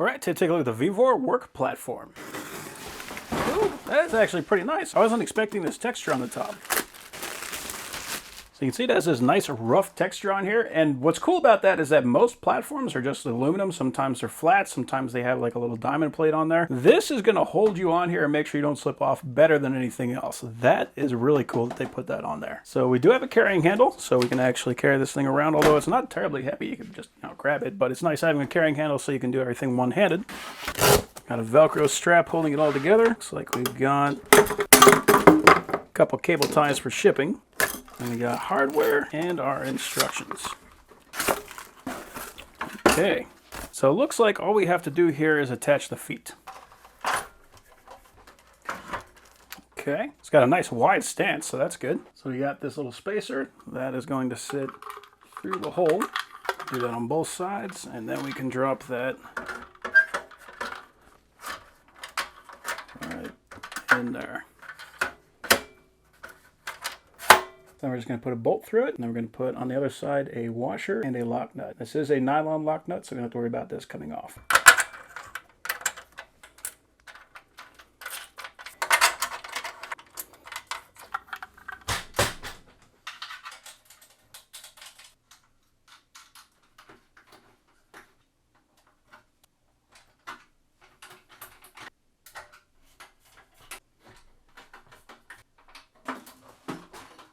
All right, to take a look at the VEVOR work platform. Ooh, that is actually pretty nice. I wasn't expecting this texture on the top. So you can see it has this nice rough texture on here, and what's cool about that is that most platforms are just aluminum. Sometimes they're flat, sometimes they have like a little diamond plate on there. This is going to hold you on here and make sure you don't slip off better than anything else. That is really cool that they put that on there. So we do have a carrying handle, so we can actually carry this thing around, although it's not terribly heavy. You can just grab it, but it's nice having a carrying handle so you can do everything one-handed. Got a Velcro strap holding it all together. Looks like we've got a couple cable ties for shipping. And we got hardware and our instructions. Okay, so it looks like all we have to do here is attach the feet. Okay, it's got a nice wide stance, so that's good. So we got this little spacer that is going to sit through the hole. Do that on both sides, and then we can drop that right in there. Then we're just going to put a bolt through it, and then we're going to put on the other side a washer and a lock nut. This is a nylon lock nut, so we don't have to worry about this coming off.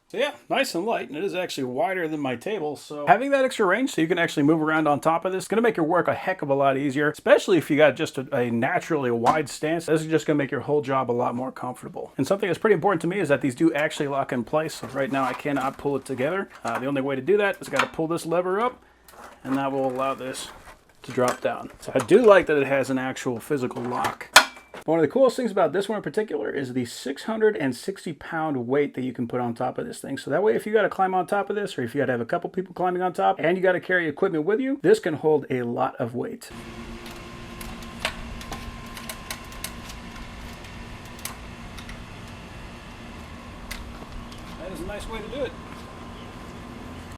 So yeah, nice and light, and it is actually wider than my table, so having that extra range so you can actually move around on top of this is going to make your work a heck of a lot easier, especially if you got just a naturally wide stance. This is just going to make your whole job a lot more comfortable. And something that's pretty important to me is that these do actually lock in place, so right now I cannot pull it together. The only way to do that is I got to pull this lever up, and that will allow this to drop down. So I do like that it has an actual physical lock. One of the coolest things about this one in particular is the 660-pound weight that you can put on top of this thing. So that way, if you got to climb on top of this, or if you got to have a couple people climbing on top, and you got to carry equipment with you, this can hold a lot of weight. That is a nice way to do it.